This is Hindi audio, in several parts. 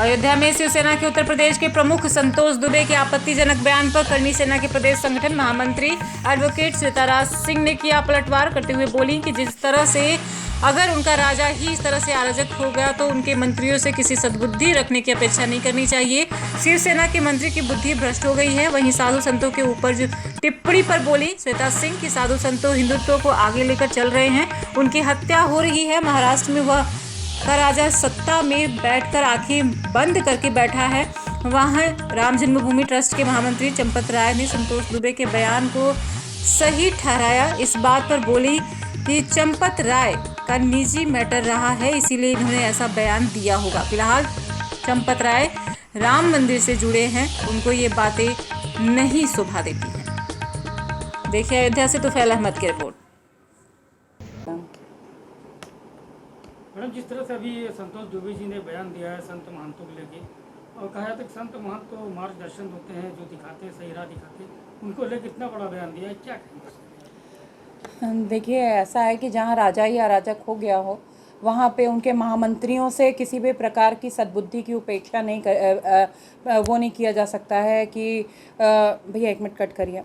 अयोध्या में शिवसेना के उत्तर प्रदेश के प्रमुख संतोष दुबे के आपत्तिजनक बयान पर करणी सेना के प्रदेश संगठन महामंत्री एडवोकेट श्वेता सिंह ने किया पलटवार करते हुए बोली कि जिस तरह से अगर उनका राजा ही इस तरह से अराजक हो गया तो उनके मंत्रियों से किसी सद्बुद्धि रखने की अपेक्षा नहीं करनी चाहिए। शिवसेना के मंत्री की बुद्धि भ्रष्ट हो गई है। वहीं साधु संतों के ऊपर जो टिप्पणी पर बोली श्वेता सिंह कि साधु संतों हिंदुत्व को आगे लेकर चल रहे हैं, उनकी हत्या हो रही है। महाराष्ट्र में वह का राजा सत्ता में बैठकर आंखें बंद करके बैठा है। वहाँ राम जन्मभूमि ट्रस्ट के महामंत्री चंपत राय ने संतोष दुबे के बयान को सही ठहराया। इस बात पर बोली कि चंपत राय का निजी मैटर रहा है, इसीलिए इन्होंने ऐसा बयान दिया होगा। फिलहाल चंपत राय राम मंदिर से जुड़े हैं, उनको ये बातें नहीं शोभा देती हैं। देखिए अयोध्या से तुफैल अहमद की रिपोर्ट। मैडम, जिस तरह से अभी संतोष दुबे जी ने बयान दिया है संत महंतों को लेके और कहा है कि संत महंत तो मार्गदर्शन होते हैं, जो दिखाते हैं सही राह दिखाते हैं, उनको लेकर इतना बड़ा बयान दिया है, क्या कहेंगे? देखिए, ऐसा है कि जहाँ राजा ही अराजक हो गया हो वहाँ पे उनके महामंत्रियों से किसी भी प्रकार की सद्बुद्धि की उपेक्षा नहीं वो नहीं किया जा सकता है कि भैया 1 मिनट कट करिए।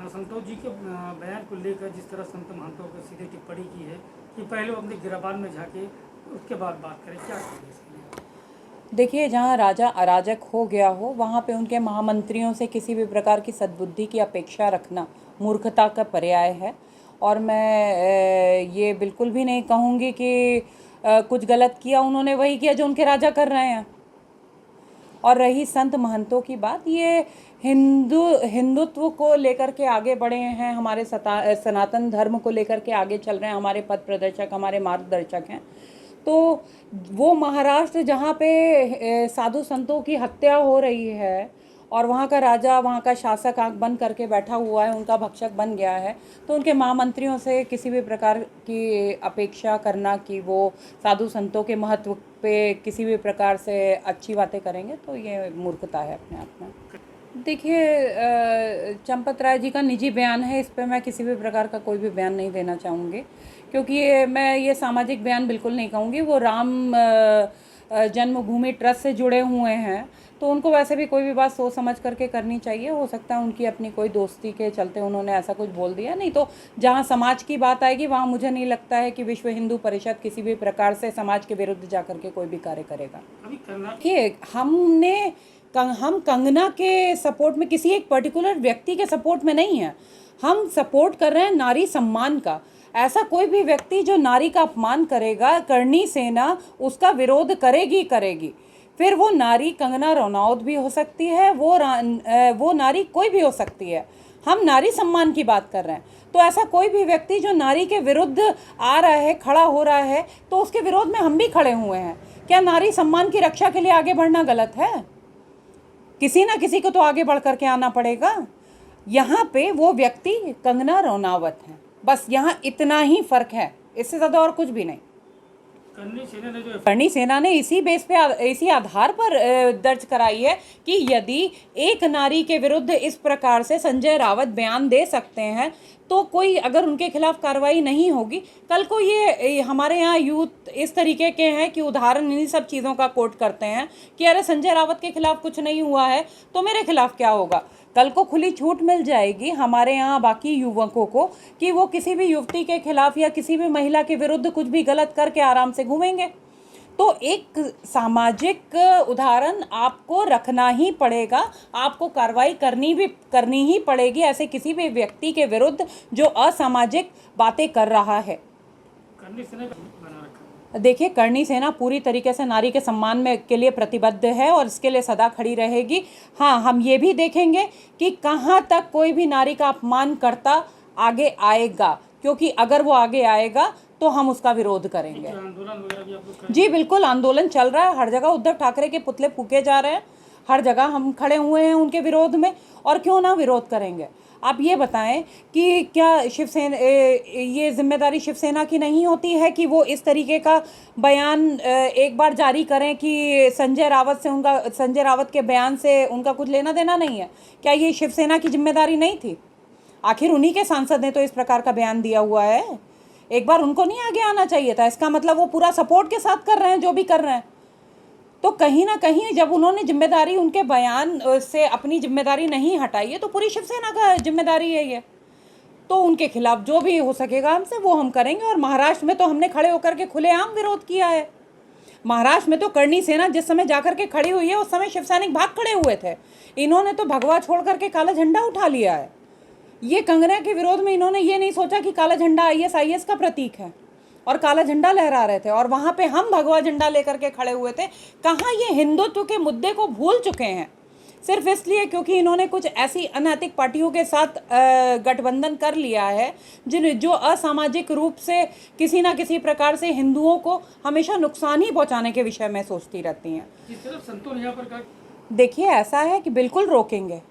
संतोष जी के बयान को लेकर जिस तरह संत महंतों को सीधे टिप्पणी की है कि पहले वो अपने गिरबान में झाके उसके बाद बात करें, क्या करेंगे? देखिए, जहाँ राजा अराजक हो गया हो वहाँ पे उनके महामंत्रियों से किसी भी प्रकार की सद्बुद्धि की अपेक्षा रखना मूर्खता का पर्याय है। और मैं ये बिल्कुल भी नहीं कहूँगी कि कुछ गलत किया, उन्होंने वही किया जो उनके राजा कर रहे हैं। और रही संत महंतों की बात, ये हिंदुत्व को लेकर के आगे बढ़े हैं, हमारे सनातन धर्म को लेकर के आगे चल रहे हैं, हमारे पथ प्रदर्शक, हमारे मार्गदर्शक हैं। तो वो महाराष्ट्र जहाँ पे साधु संतों की हत्या हो रही है और वहाँ का राजा, वहाँ का शासक आंख बंद करके बैठा हुआ है, उनका भक्षक बन गया है, तो उनके महामंत्रियों से किसी भी प्रकार की अपेक्षा करना कि वो साधु संतों के महत्व पे किसी भी प्रकार से अच्छी बातें करेंगे, तो ये मूर्खता है अपने आप में। देखिए, चंपत राय जी का निजी बयान है, इस पर मैं किसी भी प्रकार का कोई भी बयान नहीं देना चाहूँगी, क्योंकि मैं ये सामाजिक बयान बिल्कुल नहीं कहूँगी। वो राम जन्मभूमि ट्रस्ट से जुड़े हुए हैं, तो उनको वैसे भी कोई भी बात सोच समझ करके करनी चाहिए। हो सकता है उनकी अपनी कोई दोस्ती के चलते उन्होंने ऐसा कुछ बोल दिया, नहीं तो जहाँ समाज की बात आएगी वहाँ मुझे नहीं लगता है कि विश्व हिंदू परिषद किसी भी प्रकार से समाज के विरुद्ध जा करके कोई भी कार्य करेगा। देखिए, हम कंगना के सपोर्ट में, किसी एक पर्टिकुलर व्यक्ति के सपोर्ट में नहीं है, हम सपोर्ट कर रहे हैं नारी सम्मान का। ऐसा कोई भी व्यक्ति जो नारी का अपमान करेगा, करणी सेना उसका विरोध करेगी। फिर वो नारी कंगना रनौत भी हो सकती है, वो नारी कोई भी हो सकती है। हम नारी सम्मान की बात कर रहे हैं, तो ऐसा कोई भी व्यक्ति जो नारी के विरुद्ध आ रहा है, खड़ा हो रहा है, तो उसके विरोध में हम भी खड़े हुए हैं। क्या नारी सम्मान की रक्षा के लिए आगे बढ़ना गलत है? किसी ना किसी को तो आगे बढ़ करके आना पड़ेगा। यहाँ पे वो व्यक्ति कंगना रनौत है, बस यहाँ इतना ही फर्क है, इससे ज़्यादा और कुछ भी नहीं। करणी सेना ने इसी बेस पे, इसी आधार पर दर्ज कराई है कि यदि एक नारी के विरुद्ध इस प्रकार से संजय रावत बयान दे सकते हैं, तो कोई अगर उनके खिलाफ कार्रवाई नहीं होगी, कल को ये हमारे यहाँ यूथ इस तरीके के हैं कि उदाहरण इन्हीं सब चीज़ों का कोट करते हैं कि अरे संजय रावत के खिलाफ कुछ नहीं हुआ है तो मेरे खिलाफ क्या होगा। कल को खुली छूट मिल जाएगी हमारे यहाँ बाकी युवकों को कि वो किसी भी युवती के खिलाफ या किसी भी महिला के विरुद्ध कुछ भी गलत करके आराम से घूमेंगे। तो एक सामाजिक उदाहरण आपको रखना ही पड़ेगा, आपको कार्रवाई करनी ही पड़ेगी ऐसे किसी भी व्यक्ति के विरुद्ध जो असामाजिक बातें कर रहा है। देखिए, करणी सेना पूरी तरीके से नारी के सम्मान में के लिए प्रतिबद्ध है और इसके लिए सदा खड़ी रहेगी। हाँ, हम ये भी देखेंगे कि कहाँ तक कोई भी नारी का अपमान करता आगे आएगा, क्योंकि अगर वो आगे आएगा तो हम उसका विरोध करेंगे। जी बिल्कुल, आंदोलन चल रहा है, हर जगह उद्धव ठाकरे के पुतले फूके जा रहे हैं, हर जगह हम खड़े हुए हैं उनके विरोध में, और क्यों ना विरोध करेंगे। आप ये बताएं कि क्या शिवसेना, ये जिम्मेदारी शिवसेना की नहीं होती है कि वो इस तरीके का बयान एक बार जारी करें कि संजय रावत के बयान से उनका कुछ लेना देना नहीं है? क्या ये शिवसेना की जिम्मेदारी नहीं थी? आखिर उन्हीं के सांसद ने तो इस प्रकार का बयान दिया हुआ है। एक बार उनको नहीं आगे आना चाहिए था? इसका मतलब वो पूरा सपोर्ट के साथ कर रहे हैं जो भी कर रहे हैं। तो कहीं ना कहीं जब उन्होंने जिम्मेदारी उनके बयान से अपनी जिम्मेदारी नहीं हटाई है तो पूरी शिवसेना का जिम्मेदारी है ये। तो उनके खिलाफ जो भी हो सकेगा हमसे वो हम करेंगे। और महाराष्ट्र में तो हमने खड़े होकर के खुलेआम विरोध किया है। महाराष्ट्र में तो करणी सेना जिस समय जाकर के खड़ी हुई है उस समय शिवसैनिक भाग खड़े हुए थे। इन्होंने तो भगवा छोड़ करके काला झंडा उठा लिया है। ये कंगना के विरोध में इन्होंने ये नहीं सोचा कि काला झंडा आईएसआईएस का प्रतीक है और काला झंडा लहरा रहे थे, और वहाँ पे हम भगवा झंडा लेकर के खड़े हुए थे। कहाँ ये हिंदुत्व के मुद्दे को भूल चुके हैं, सिर्फ इसलिए क्योंकि इन्होंने कुछ ऐसी अनैतिक पार्टियों के साथ गठबंधन कर लिया है जो असामाजिक रूप से किसी ना किसी प्रकार से हिंदुओं को हमेशा नुकसान ही पहुंचाने के विषय में सोचती रहती हैं। जिस तरफ संतोष यहाँ पर देखिए, ऐसा है कि बिल्कुल रोकेंगे।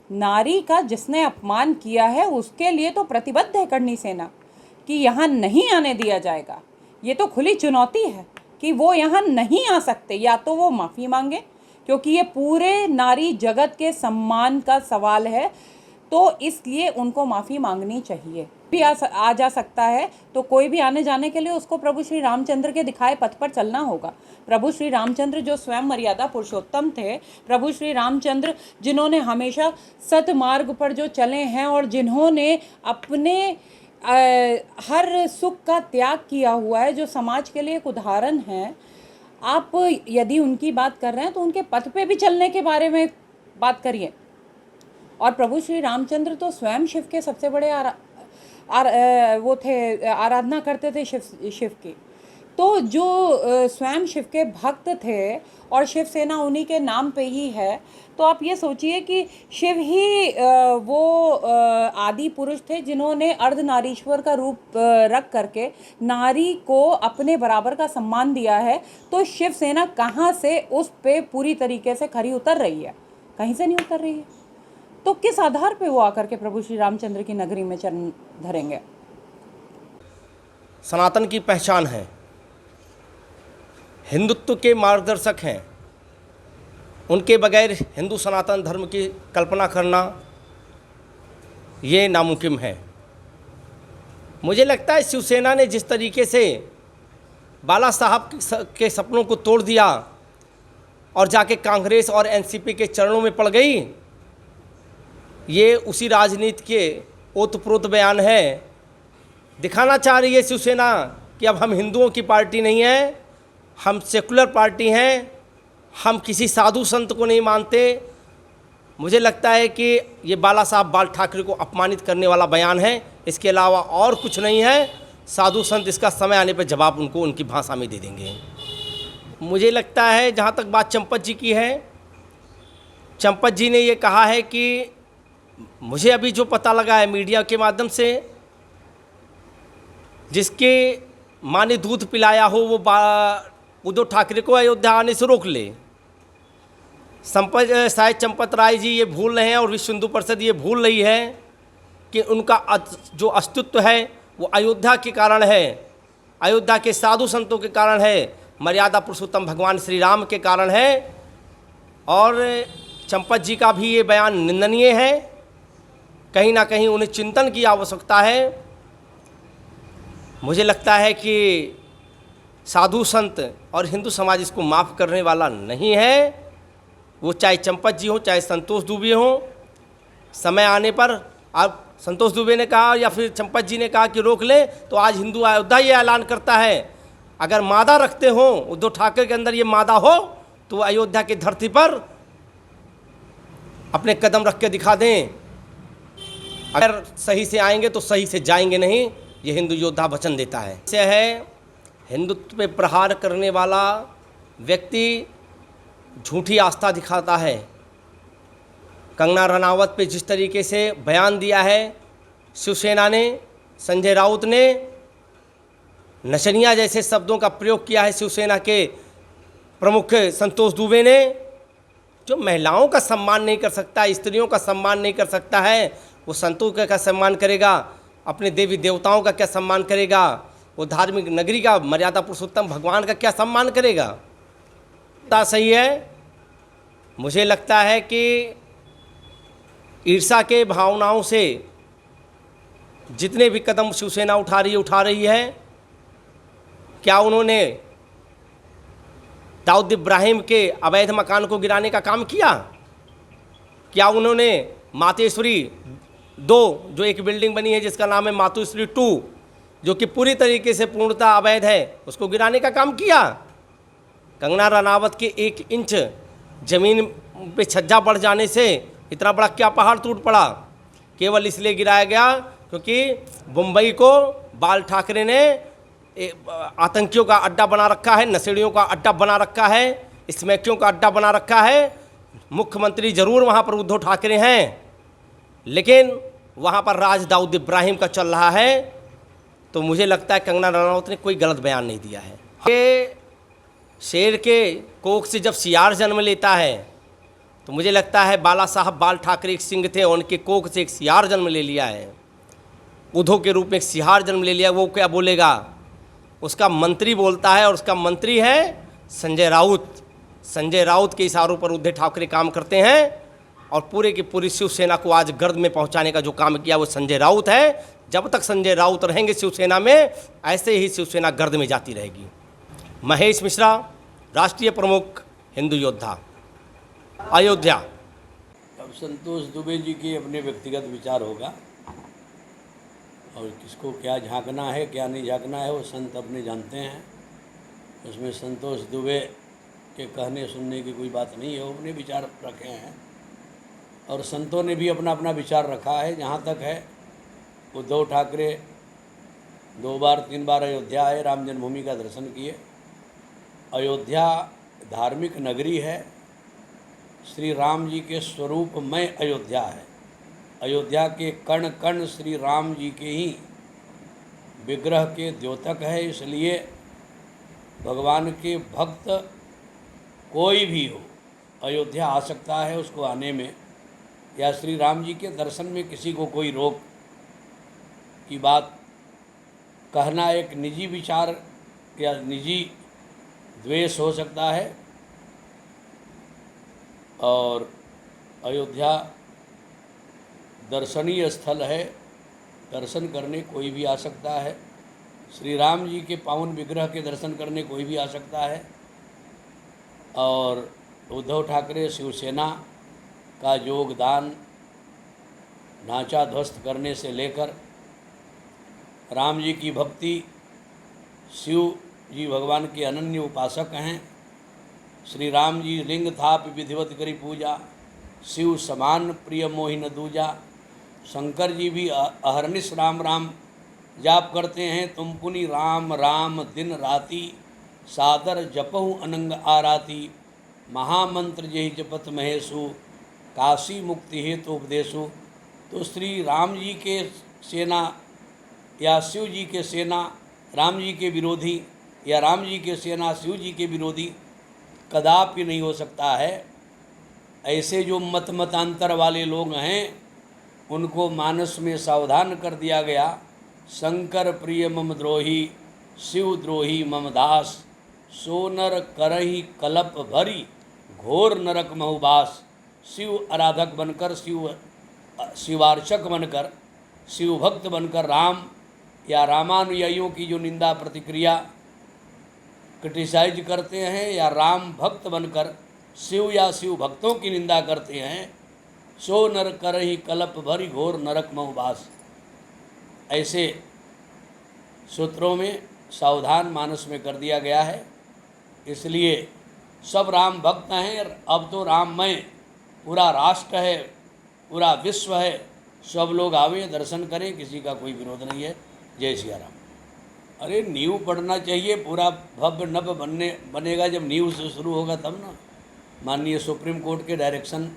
नारी का जिसने अपमान किया है उसके लिए तो प्रतिबद्ध है करणी सेना कि यहाँ नहीं आने दिया जाएगा। ये तो खुली चुनौती है कि वो यहाँ नहीं आ सकते, या तो वो माफ़ी मांगे, क्योंकि ये पूरे नारी जगत के सम्मान का सवाल है, तो इसलिए उनको माफ़ी मांगनी चाहिए। भी आ जा सकता है तो कोई भी आने जाने के लिए उसको प्रभु श्री रामचंद्र के दिखाए पथ पर चलना होगा। प्रभु श्री रामचंद्र जो स्वयं मर्यादा पुरुषोत्तम थे, प्रभु श्री रामचंद्र जिन्होंने हमेशा सतमार्ग पर जो चले हैं और जिन्होंने अपने हर सुख का त्याग किया हुआ है, जो समाज के लिए एक उदाहरण है। आप यदि उनकी बात कर रहे हैं तो उनके पथ पे भी चलने के बारे में बात करिए। और प्रभु श्री रामचंद्र तो स्वयं शिव के सबसे बड़े वो थे, आराधना करते थे शिव की। तो जो स्वयं शिव के भक्त थे और शिवसेना उन्हीं के नाम पे ही है, तो आप ये सोचिए कि शिव ही वो आदि पुरुष थे जिन्होंने अर्धनारीश्वर का रूप रख करके नारी को अपने बराबर का सम्मान दिया है। तो शिवसेना कहाँ से उस पे पूरी तरीके से खरी उतर रही है? कहीं से नहीं उतर रही है। तो किस आधार पे वो आकर के प्रभु श्री रामचंद्र की नगरी में चरण धरेंगे? सनातन की पहचान है, हिंदुत्व के मार्गदर्शक हैं। उनके बगैर हिंदू सनातन धर्म की कल्पना करना ये नामुमकिन है। मुझे लगता है शिवसेना ने जिस तरीके से बाला साहब के सपनों को तोड़ दिया और जाके कांग्रेस और एनसीपी के चरणों में पड़ गई, ये उसी राजनीति के ओतप्रोत बयान है। दिखाना चाह रही है शिवसेना कि अब हम हिंदुओं की पार्टी नहीं है, हम सेकुलर पार्टी हैं, हम किसी साधु संत को नहीं मानते। मुझे लगता है कि ये बाला साहब बाल ठाकरे को अपमानित करने वाला बयान है, इसके अलावा और कुछ नहीं है। साधु संत इसका समय आने पर जवाब उनको उनकी भाषा में दे देंगे। मुझे लगता है, जहाँ तक बात चंपत जी की है, चंपत जी ने ये कहा है कि मुझे अभी जो पता लगा है मीडिया के माध्यम से, जिसके माँ ने दूध पिलाया हो वो उद्धव ठाकरे को अयोध्या आने से रोक ले। शायद चंपत राय जी ये भूल रहे हैं और विश्व हिंदू परिषद ये भूल रही है कि उनका जो अस्तित्व है वो अयोध्या के कारण है, अयोध्या के साधु संतों के कारण है, मर्यादा पुरुषोत्तम भगवान श्री राम के कारण है। और चंपत जी का भी ये बयान निंदनीय है। कहीं ना कहीं उन्हें चिंतन की आवश्यकता है। मुझे लगता है कि साधु संत और हिंदू समाज इसको माफ़ करने वाला नहीं है। वो चाहे चंपत जी हो, चाहे संतोष दुबे हो, समय आने पर, अब संतोष दुबे ने कहा या फिर चंपत जी ने कहा कि रोक ले, तो आज हिंदू अयोध्या ये ऐलान करता है। अगर मादा रखते हो, उद्धव ठाकरे के अंदर ये मादा हो, तो अयोध्या की धरती पर अपने कदम रख के दिखा दें। अगर सही से आएंगे तो सही से जाएंगे नहीं, ये हिंदू योद्धा वचन देता है। इसे है हिंदुत्व पे प्रहार करने वाला व्यक्ति झूठी आस्था दिखाता है। कंगना रनावत पे जिस तरीके से बयान दिया है शिवसेना ने, संजय राउत ने नचनिया जैसे शब्दों का प्रयोग किया है शिवसेना के प्रमुख संतोष दुबे ने। जो महिलाओं का सम्मान नहीं कर सकता, स्त्रियों का सम्मान नहीं कर सकता है, वो संतों का क्या सम्मान करेगा? अपने देवी देवताओं का क्या सम्मान करेगा? वो धार्मिक नगरी का, मर्यादा पुरुषोत्तम भगवान का क्या सम्मान करेगा? सही है। मुझे लगता है कि ईर्ष्या के भावनाओं से जितने भी कदम शिवसेना उठा रही है, क्या उन्होंने दाऊद इब्राहिम के अवैध मकान को गिराने का काम किया? क्या उन्होंने मातोश्री 2 जो एक बिल्डिंग बनी है जिसका नाम है मातोश्री 2 जो कि पूरी तरीके से पूर्णतः अवैध है, उसको गिराने का काम किया? कंगना रनावत के 1 इंच ज़मीन पे छज्जा बढ़ जाने से इतना बड़ा क्या पहाड़ टूट पड़ा? केवल इसलिए गिराया गया क्योंकि मुंबई को बाल ठाकरे ने आतंकियों का अड्डा बना रखा है, नशेड़ियों का अड्डा बना रखा है, स्मैकियों का अड्डा बना रखा है। मुख्यमंत्री जरूर वहाँ पर उद्धव ठाकरे हैं, लेकिन वहाँ पर राज दाऊद इब्राहिम का चल रहा है। तो मुझे लगता है कंगना रनावत ने कोई गलत बयान नहीं दिया है। ये शेर के कोख से जब सियार जन्म लेता है तो मुझे लगता है बाला साहब बाल ठाकरे एक सिंह थे, उनके कोख से एक सियार जन्म ले लिया है, उद्धव के रूप में एक सियार जन्म ले लिया। वो क्या बोलेगा? उसका मंत्री बोलता है, और उसका मंत्री है संजय राउत। संजय राउत के इशारों पर उद्धव ठाकरे काम करते हैं, और पूरे की पूरी शिवसेना को आज गर्द में पहुंचाने का जो काम किया वो संजय राउत है। जब तक संजय राउत रहेंगे शिवसेना में, ऐसे ही शिवसेना गर्द में जाती रहेगी। महेश मिश्रा, राष्ट्रीय प्रमुख, हिंदू योद्धा, अयोध्या। अब संतोष दुबे जी के अपने व्यक्तिगत विचार होगा, और किसको क्या झांकना है क्या नहीं झांकना है वो संत अपने जानते हैं। उसमें संतोष दुबे के कहने सुनने की कोई बात नहीं है, वो अपने विचार रखे हैं, और संतों ने भी अपना अपना विचार रखा है। जहाँ तक है, उद्धव ठाकरे 2 बार 3 बार अयोध्या आए, राम जन्मभूमि का दर्शन किए। अयोध्या धार्मिक नगरी है, श्री राम जी के स्वरूपमय अयोध्या है। अयोध्या के कण कण श्री राम जी के ही विग्रह के द्योतक है, इसलिए भगवान के भक्त कोई भी हो अयोध्या आ सकता है। उसको आने में या श्री राम जी के दर्शन में किसी को कोई रोक की बात कहना एक निजी विचार या निजी द्वेष हो सकता है। और अयोध्या दर्शनीय स्थल है, दर्शन करने कोई भी आ सकता है। श्री राम जी के पावन विग्रह के दर्शन करने कोई भी आ सकता है। और उद्धव ठाकरे शिवसेना का योगदान ढांचा ध्वस्त करने से लेकर राम जी की भक्ति, शिव जी भगवान के अनन्य उपासक हैं। श्री राम जी लिंग थाप विधिवत करी पूजा, शिव समान प्रिय मोहि न दूजा। शंकर जी भी अहरनिश राम राम जाप करते हैं। तुम पुनि राम राम दिन राति, सादर जपहु अनंग आराती। महामंत्र जहि जपत महेशु, काशी मुक्ति हेतु उपदेशु। तो श्री राम जी के सेना या शिव जी के सेना राम जी के विरोधी, या राम जी के सेना शिव जी के विरोधी कदापि नहीं हो सकता है। ऐसे जो मतांतर वाले लोग हैं उनको मानस में सावधान कर दिया गया। शंकर प्रिय मम द्रोही, शिव द्रोही मम दास। सोनर करही कलप भरी, घोर नरक महुबास। शिव आराधक बनकर, शिवार्चक बनकर, शिव भक्त बनकर राम या रामानुयायियों की जो निंदा प्रतिक्रिया क्रिटिसाइज करते हैं, या राम भक्त बनकर शिव या शिव भक्तों की निंदा करते हैं, सो नर करहि कलप भरी, घोर नरक महुबास। ऐसे सूत्रों में सावधान मानस में कर दिया गया है। इसलिए सब राम भक्त हैं। अब तो राममय पूरा राष्ट्र है, पूरा विश्व है। सब लोग आवे, दर्शन करें, किसी का कोई विरोध नहीं है। जय सिया राम। अरे नींव पढ़ना चाहिए, पूरा भव्य नभ बनेगा जब नींव से शुरू होगा तब ना। माननीय सुप्रीम कोर्ट के डायरेक्शन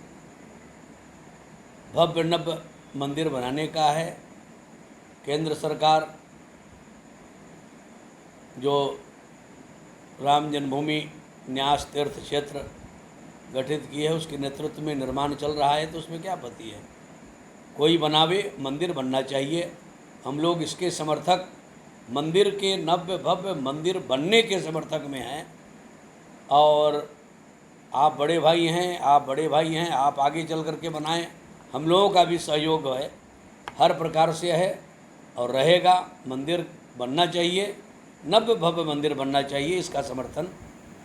भव्य नभ मंदिर बनाने का है। केंद्र सरकार जो राम जन्मभूमि न्यास तीर्थ क्षेत्र गठित की है उसके नेतृत्व में निर्माण चल रहा है, तो उसमें क्या आपत्ति है? कोई बनावे, मंदिर बनना चाहिए। हम लोग इसके समर्थक, मंदिर के नव्य भव्य मंदिर बनने के समर्थक में हैं। और आप बड़े भाई हैं, आप आगे चल करके बनाएं। हम लोगों का भी सहयोग है, हर प्रकार से है और रहेगा। मंदिर बनना चाहिए, नव्य भव्य मंदिर बनना चाहिए, इसका समर्थन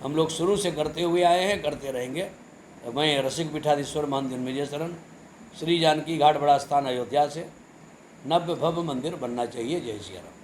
हम लोग शुरू से करते हुए आए हैं, करते रहेंगे। मैं रसिक पीठाधीश्वर महंत जन्मेजय शरण, श्री जानकी घाट बड़ा स्थान अयोध्या से, नव्य भव्य मंदिर बनना चाहिए। जय श्री राम।